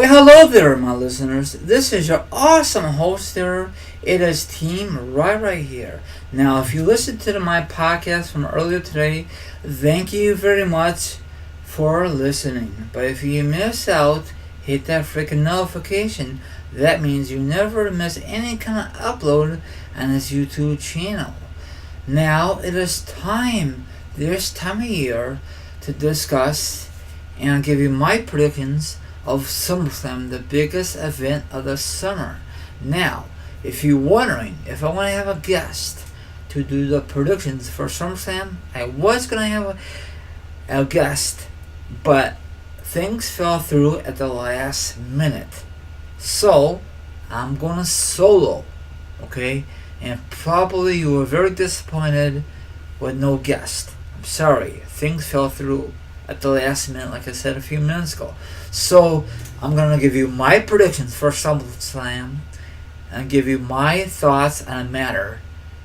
Well, hello there, my listeners. This is your awesome host there. It is Team right here. Now, if you listened to my podcast from earlier today, thank you very much for listening. But if you miss out, hit that freaking notification. That means you never miss any kind of upload on this YouTube channel. Now, it is time, this time of year, to discuss and give you my predictions of SummerSlam, the biggest event of the summer. Now, if you're wondering if I want to have a guest to do the predictions for SummerSlam, I was going to have a guest, but things fell through at the last minute. So, I'm going to solo, okay? And probably you were very disappointed with no guest. I'm sorry, things fell through at the last minute, like I said a few minutes ago. So, I'm going to give you my predictions for SummerSlam and give you my thoughts on a matter.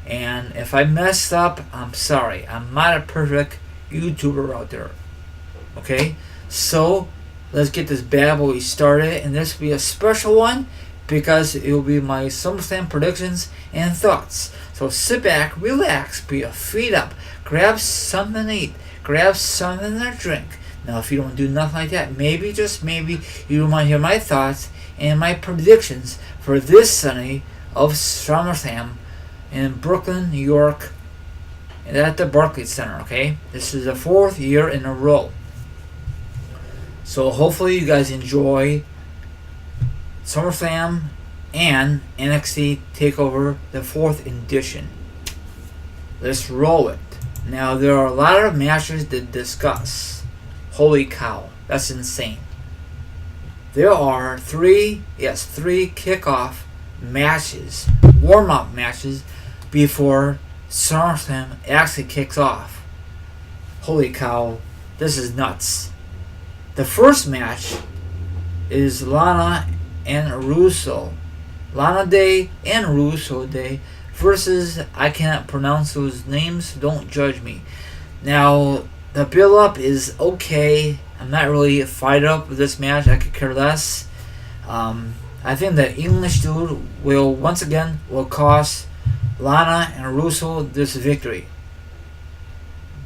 And if I messed up, I'm sorry. I'm not a perfect YouTuber out there. Okay? So, let's get this bad boy started. And this will be a special one because it will be my SummerSlam predictions and thoughts. So, sit back, relax, put your feet up, grab something to eat, grab something to drink. Now, if you don't do nothing like that, maybe, just maybe, you might hear my thoughts and my predictions for this Sunday of SummerSlam in Brooklyn, New York, and at the Barclays Center, okay? This is the 4th year in a row. So, hopefully, you guys enjoy SummerSlam and NXT TakeOver, the 4th edition. Let's roll it. Now, there are a lot of matches to discuss. Holy cow, that's insane. There are three kickoff matches, warm-up matches, before SummerSlam actually kicks off. Holy cow, this is nuts. The first match is Lana and Russo. Lana Day and Russo Day versus, I cannot pronounce those names, don't judge me. Now, the build-up is okay. I'm not really fired up with this match. I could care less. I think the English dude will cost Lana and Russo this victory.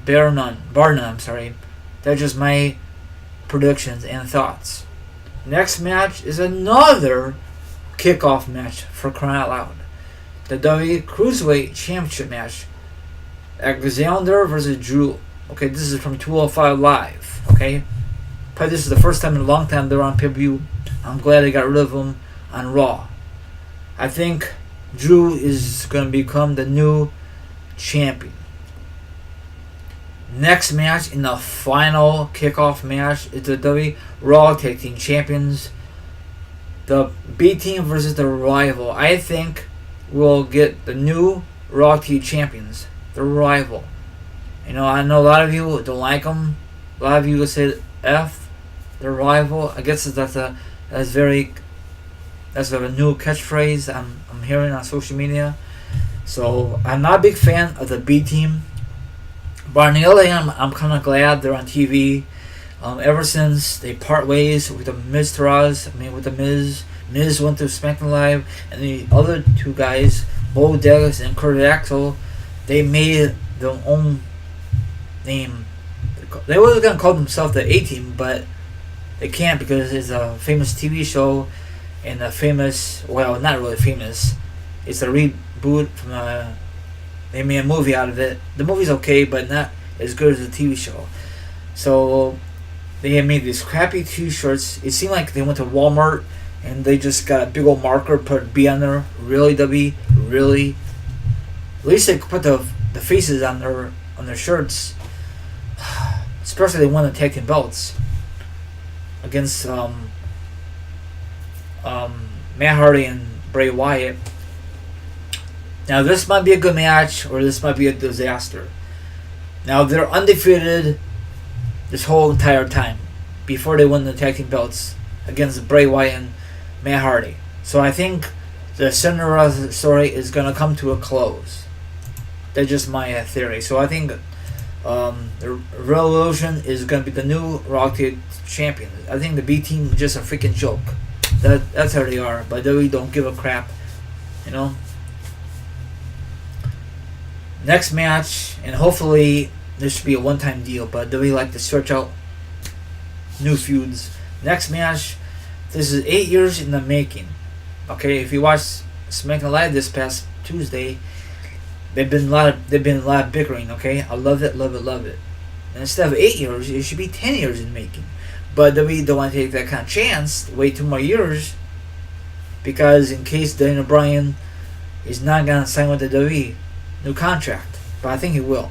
Bar none. That's just my predictions and thoughts. Next match is another kickoff match for crying out loud. The WWE Cruiserweight Championship match. Alexander versus Drew. Okay, this is from 205 Live. Okay, probably this is the first time in a long time they're on pay-per-view. I'm glad they got rid of them on Raw. I think Drew is going to become the new champion. Next match in the final kickoff match is the WWE Raw Tag Team Champions. The B Team versus the Rival. I think we'll get the new Raw Team Champions. The Rival. You know, I know a lot of you don't like them. A lot of you will say F, the Rival. I guess that's a new catchphrase I'm hearing on social media. So I'm not a big fan of the B Team, but on the other hand, I'm kind of glad they're on TV. Ever since they part ways with the Miz with the Miz went to SmackDown Live, and the other two guys, Bo Dallas and Kurt Axel, they made their own name. They were going to call themselves the A-Team, but they can't because it's a famous TV show and a famous, well, not really famous. It's a reboot from they made a movie out of it. The movie's okay, but not as good as the TV show. So they had made these crappy T-shirts. It seemed like they went to Walmart and they just got a big old marker, put B on there. Really, W? Really? At least they could put the faces on their shirts. Especially they won the tag team belts against Matt Hardy and Bray Wyatt. Now this might be a good match, or this might be a disaster. Now they're undefeated this whole entire time before they won the tag team belts against Bray Wyatt and Matt Hardy. So I think the Cinderella story is gonna come to a close. That's just my theory. So I think The Revolution is gonna be the new Raw Tag Champion. I think the B Team is just a freaking joke. That's how they are. But WWE don't give a crap, you know. Next match, and hopefully this should be a one-time deal. But WWE like to search out new feuds. Next match, this is 8 years in the making. Okay, if you watch SmackDown Live this past Tuesday, they've been a lot of bickering. Okay, I love it. And instead of 8 years, it should be 10 years in the making. But we don't want to take that kind of chance. Wait 2 more years, because in case Daniel Bryan is not gonna sign with the WWE new contract, but I think he will.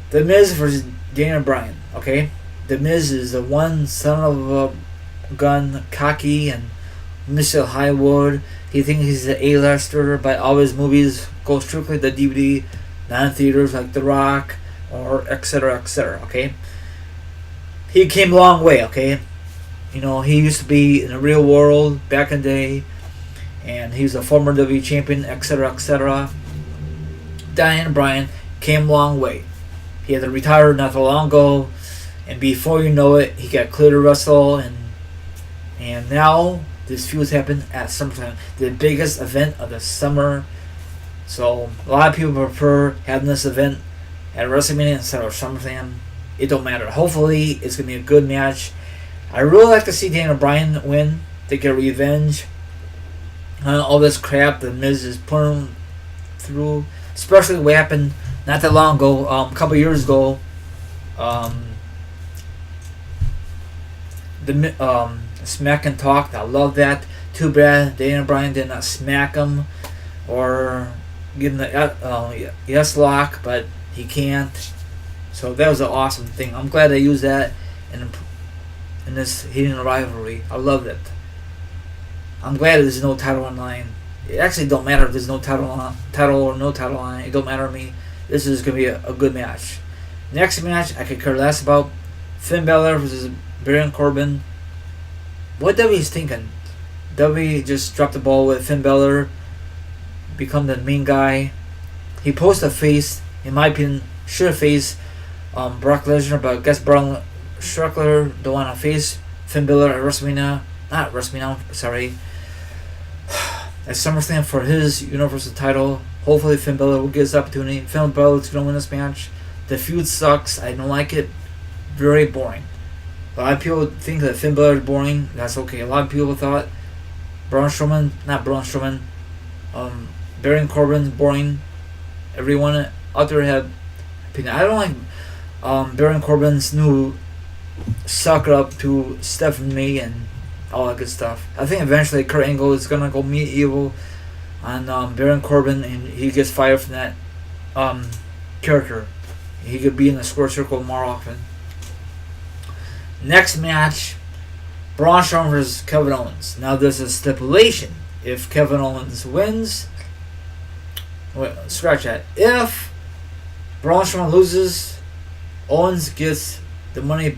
The Miz versus Daniel Bryan. Okay, the Miz is the one son of a gun, cocky and Mr. Hollywood. He thinks he's an A-lister, but all his movies go strictly to DVD, not in theaters like The Rock or etc. Okay, he came a long way. Okay, you know, he used to be in the real world back in the day, and he was a former WWE champion, etc. Daniel Bryan came a long way. He had to retire not too long ago, and before you know it, he got cleared to wrestle, and now this feud happened at SummerSlam, the biggest event of the summer. So a lot of people prefer having this event at WrestleMania instead of SummerSlam. It don't matter. Hopefully, it's gonna be a good match. I really like to see Daniel Bryan win to get revenge on all this crap the Miz is putting through, especially what happened not that long ago, a couple years ago. The smack and talk. I love that. Too bad Daniel Bryan did not smack him or give him the yes lock, but he can't. So that was an awesome thing. I'm glad they used that in this heating rivalry. I love it. I'm glad there's no title on line. It actually don't matter if there's no title or no title on it. It don't matter to me. This is gonna be a good match. Next match I could care less about. Finn Balor versus Baron Corbin. What WWE's thinking? WWE just dropped the ball with Finn Balor become the main guy. He posed a face, in my opinion, should have faced Brock Lesnar, but I guess Braun Strowman don't want to face Finn Balor at WrestleMania. Not WrestleMania, sorry. At SummerSlam for his Universal title. Hopefully Finn Balor will get his opportunity. Finn Balor's going to win this match. The feud sucks. I don't like it. Very boring. A lot of people think that Finn Balor is boring. That's okay. A lot of people thought Baron Corbin's boring. Everyone out there had opinion. I don't like Baron Corbin's new sucker up to Stephanie and all that good stuff. I think eventually Kurt Angle is gonna go meet evil on Baron Corbin, and he gets fired from that character. He could be in the square circle more often. Next match, Braun Strowman versus Kevin Owens. Now there's a stipulation. If Kevin Owens wins, scratch that. If Braun Strowman loses, Owens gets the money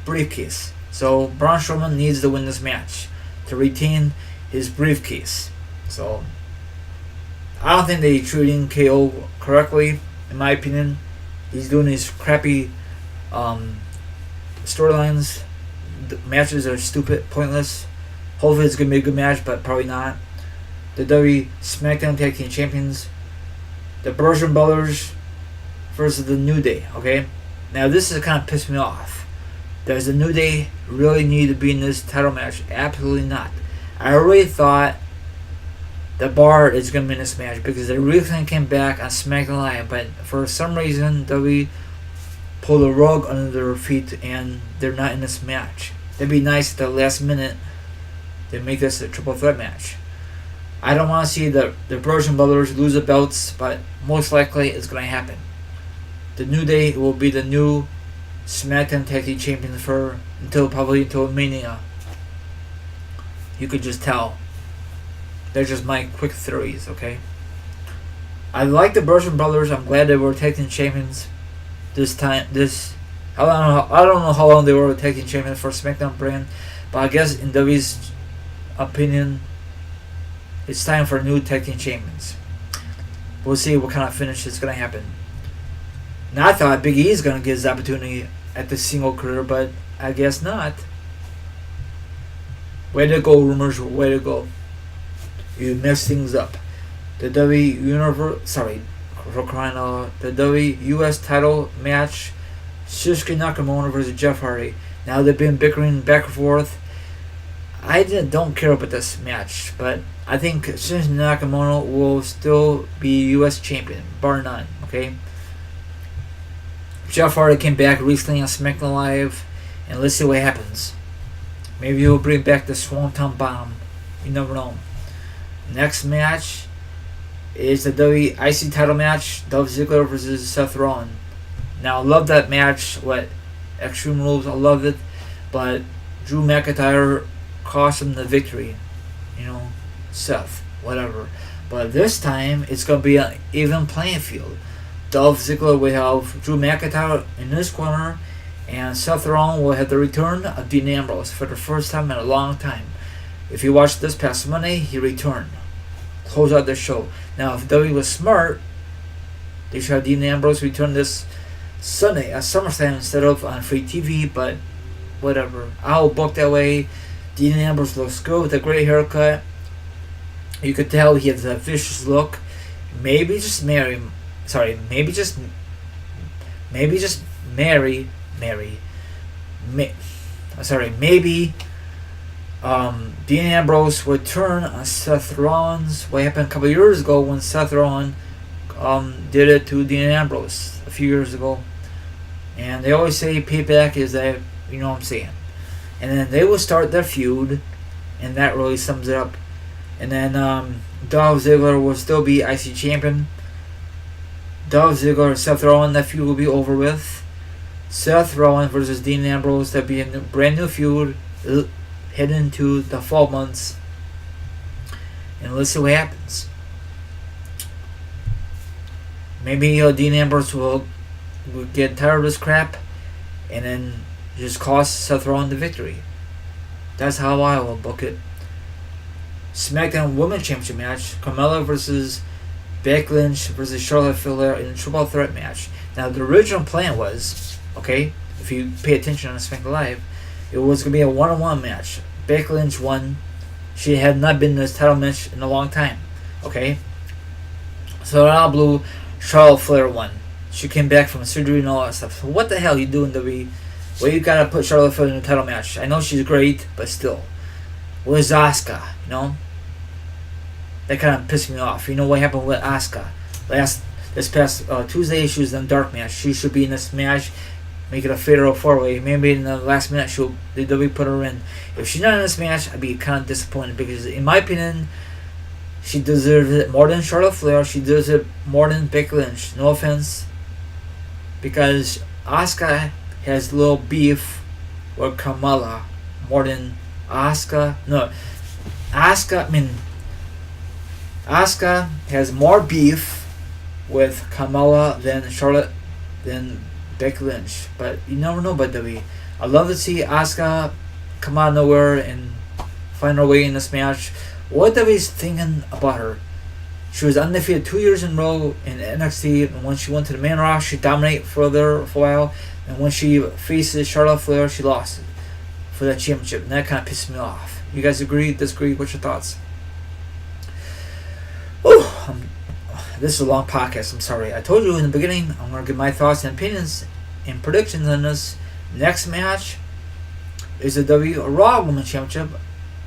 briefcase. So Braun Strowman needs to win this match to retain his briefcase. So I don't think they're treating KO correctly, in my opinion. He's doing these crappy storylines. The matches are stupid, pointless. Hopefully it's gonna be a good match, but probably not. The WWE SmackDown Tag Team Champions, the Briscoe Brothers versus the New Day. Okay, now this is kind of pissed me off. Does the New Day really need to be in this title match? Absolutely not. I really thought the Bar is going to be in this match because they recently came back on SmackDown Live, but for some reason WWE pulled the rug under their feet and they're not in this match. It'd be nice at the last minute to make this a triple threat match. I don't want to see the Briscoe Brothers lose the belts, but most likely it's going to happen. The New Day will be the new SmackDown Tag Team Champions probably until Mania. You could just tell. They're just my quick theories, okay? I like the Briscoe Brothers. I'm glad they were Tag Team Champions this time. I don't know how long they were Tag Team Champions for SmackDown brand, but I guess in WWE's opinion, it's time for new Tag Team Champions. We'll see what kind of finish is going to happen. Now I thought Big E's gonna get his opportunity at the single career, but I guess not. Way to go, rumors. Way to go. You messed things up. The the US title match, Shinsuke Nakamura versus Jeff Hardy. Now they've been bickering back and forth. Don't care about this match, but I think Shinsuke Nakamura will still be US champion, bar none. Okay. Jeff Hardy came back recently on SmackDown Live, and let's see what happens. Maybe he'll bring back the Swanton Bomb. You never know. Next match is the WIC title match, Dolph Ziggler versus Seth Rollins. Now, I love that match. Extreme Rules, I love it. But Drew McIntyre cost him the victory. Seth, whatever. But this time, it's going to be an even playing field. Dolph Ziggler will have Drew McIntyre in his corner, and Seth Rollins will have the return of Dean Ambrose for the first time in a long time. If you watched this past Monday, he returned. Close out the show. Now, if WWE was smart, they should have Dean Ambrose return this Sunday at SummerSlam instead of on free TV, but whatever. I'll book that way. Dean Ambrose looks good with a great haircut. You could tell he has a vicious look. Maybe just marry him. Maybe just marry. Maybe Dean Ambrose would turn on Seth Rollins. What happened a couple of years ago when Seth Rollins did it to Dean Ambrose a few years ago. And they always say payback is that, you know what I'm saying. And then they will start their feud, and that really sums it up. And then Dolph Ziggler will still be IC champion. Dolph Ziggler and Seth Rollins, that feud will be over with. Seth Rollins versus Dean Ambrose, that'll be a brand new feud heading into the fall months. And let's see what happens. Maybe Dean Ambrose will get tired of this crap and then just cost Seth Rollins the victory. That's how I will book it. SmackDown Women's Championship match, Carmella versus Becky Lynch versus Charlotte Flair in a triple threat match. Now, the original plan was, if you pay attention on SmackDown Live, it was going to be a one-on-one match. Becky Lynch won. She had not been in this title match in a long time. So out of blue, Charlotte Flair won. She came back from surgery and all that stuff. So what the hell are you doing, WWE? Well, you got to put Charlotte Flair in a title match. I know she's great, but still. Where's Asuka? That kind of pissed me off. You know what happened with Asuka? This past Tuesday, she was in a dark match. She should be in this match, make it a fatal 4-way. Maybe in the last minute, the WWE put her in. If she's not in this match, I'd be kind of disappointed because, in my opinion, she deserves it more than Charlotte Flair. She deserves it more than Becky Lynch. No offense, because Asuka has a little beef with Carmella more than Asuka. No, Asuka has more beef with Carmella than Becky Lynch. But you never know about WWE. I'd love to see Asuka come out of nowhere and find her way in this match. What WWE's thinking about her? She was undefeated 2 years in a row in NXT, and when she went to the main roster, she dominated for a while. And when she faces Charlotte Flair, she lost it for that championship, and that kind of pissed me off. You guys agree? Disagree? What's your thoughts? This is a long podcast. I'm sorry. I told you in the beginning I'm going to give my thoughts and opinions and predictions on this. Next match is the Raw Women's Championship,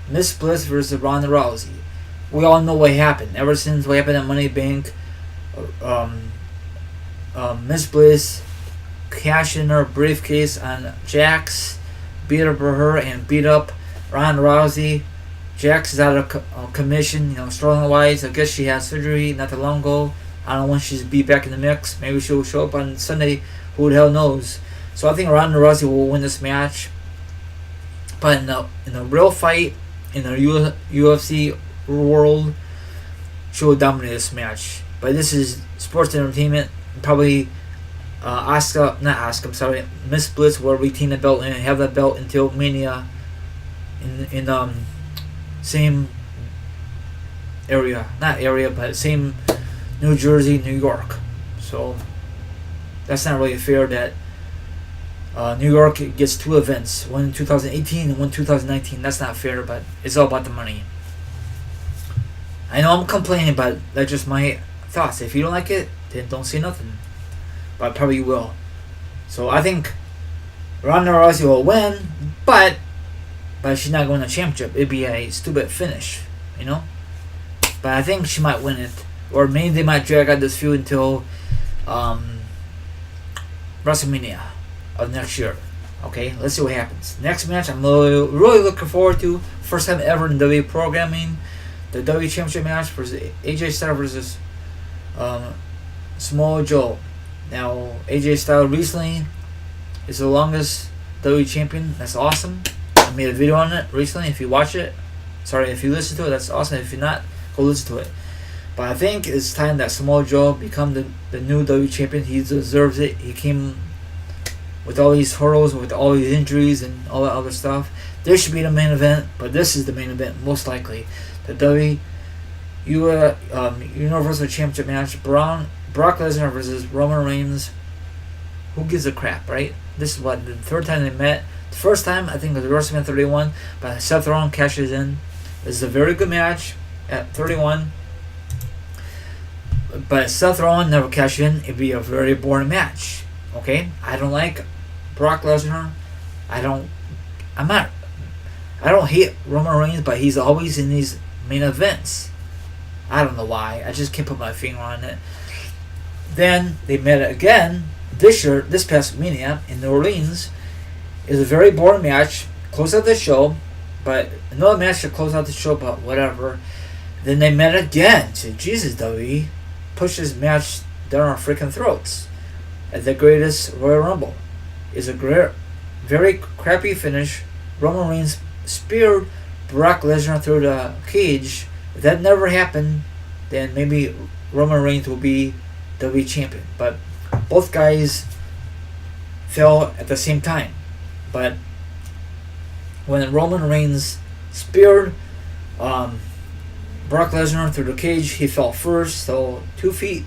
Miss Bliss versus Ronda Rousey. We all know what happened. Ever since what happened at Money Bank, Miss Bliss cashed in her briefcase on Jax, beat up her and beat up Ronda Rousey. Jax is out of commission, storyline wise. I guess she had surgery not that long ago. I don't know when she's be back in the mix. Maybe she'll show up on Sunday. Who the hell knows? So I think Ronda Rousey will win this match. But in a real fight, in the UFC world, she will dominate this match. But this is sports entertainment. Probably Miss Bliss will retain the belt and have that belt until Mania in same area, not area, but same New Jersey, New York. So That's not really fair that New York gets 2 events, one in 2018 and one in 2019. That's not fair, but it's all about the money. I know I'm complaining, but that's just my thoughts. If you don't like it, then don't say nothing. But probably you will. So I think Ronda Rousey will win, but she's not going to the championship. It'd be a stupid finish, you know? But I think she might win it. Or maybe they might drag out this feud until WrestleMania of next year. Okay, let's see what happens. Next match I'm really looking forward to. First time ever in WWE programming. The WWE Championship match versus AJ Styles versus Samoa Joe. Now, AJ Styles recently is the longest WWE champion. That's awesome. I made a video on it recently. If you watch it, sorry, if you listen to it, that's awesome. If you're not, go listen to it. But I think it's time that Samoa Joe become the new WWE champion. He deserves it. He came with all these hurdles, with all these injuries and all that other stuff. This should be the main event, but this is the main event, most likely. The Universal Championship match. Brock Lesnar versus Roman Reigns. Who gives a crap, right? This is what, the third time they met. The first time, I think, was WrestleMania 31, but Seth Rollins cashes in. This is a very good match at 31. But Seth Rollins never cashed in. It'd be a very boring match. Okay? I don't like Brock Lesnar. I don't hate Roman Reigns, but he's always in these main events. I don't know why. I just can't put my finger on it. Then they met again this past Mania in New Orleans. It was a very boring match. Closed out the show, but another match to close out the show, but whatever. Then they met again. So Jesus, WWE, push this match down our freaking throats at the greatest Royal Rumble. It's a very crappy finish. Roman Reigns speared Brock Lesnar through the cage. If that never happened, then maybe Roman Reigns will be WWE champion. But both guys fell at the same time. But when Roman Reigns speared Brock Lesnar through the cage, he fell first, so 2 feet.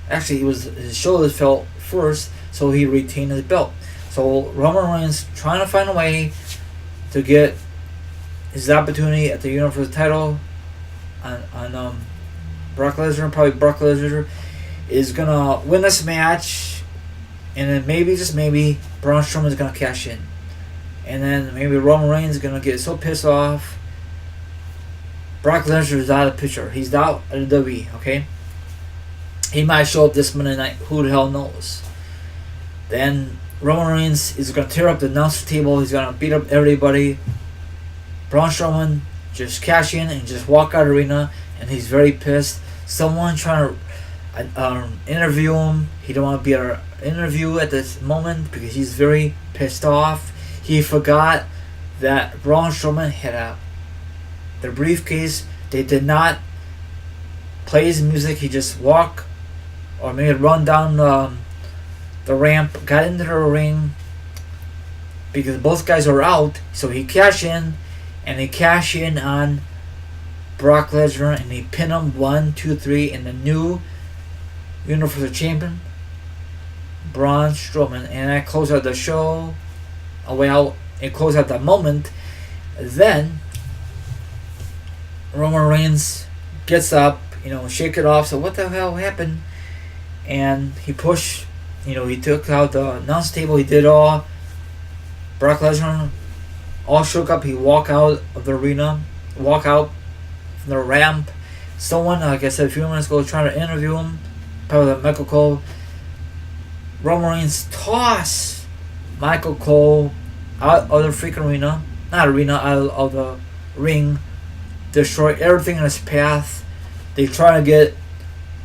Actually, his shoulders fell first, so he retained his belt. So Roman Reigns trying to find a way to get his opportunity at the Universal title on Brock Lesnar. Probably Brock Lesnar is gonna win this match, and then maybe, just maybe, Braun Strowman is gonna cash in, and then maybe Roman Reigns is gonna get so pissed off. Brock Lesnar is out of the picture. He's out of the WWE. Okay, he might show up this Monday night. Who the hell knows? Then Roman Reigns is gonna tear up the announcer table. He's gonna beat up everybody. Braun Strowman just cash in and just walk out of the arena, and he's very pissed. Someone trying to interview him. He don't want to be at an interview at this moment because he's very pissed off. He forgot that Braun Strowman had the briefcase. They did not play his music. He just walked or maybe run down the ramp, got into the ring because both guys are out. So he cashed in, and he cashed in on Brock Lesnar, and he pinned him 1, 2, 3, and the new Universal Champion, Braun Strowman. And I closed out the show. It closed out that moment. Then Roman Reigns gets up, shake it off. So what the hell happened? And he pushed, he took out the announce table. He did all. Brock Lesnar all shook up. He walked out of the arena, walk out from the ramp. Someone, like I said a few minutes ago, was trying to interview him. Probably Michael Cole. Roman Reigns tossed Michael Cole out of the freaking arena. Not arena, out of the ring. Destroyed everything in his path. They try to get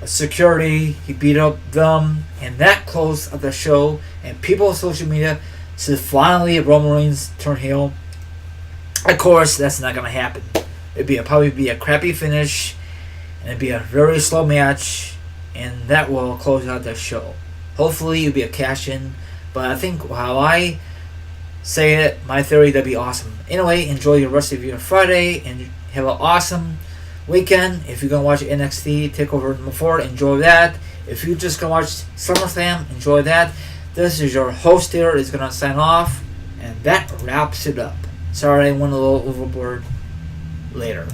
security. He beat up them. And that closed of the show. And people on social media said finally Roman Reigns turned heel. Of course, that's not going to happen. It'd probably be a crappy finish. And it'd be a very slow match. And that will close out the show. Hopefully it'll be a cash-in. But I think how I say it, my theory, that'd be awesome. Anyway, enjoy the rest of your Friday. And have an awesome weekend. If you're going to watch NXT TakeOver number 4, enjoy that. If you're just going to watch SummerSlam, enjoy that. This is your host here is going to sign off. And that wraps it up. Sorry, I went a little overboard. Later.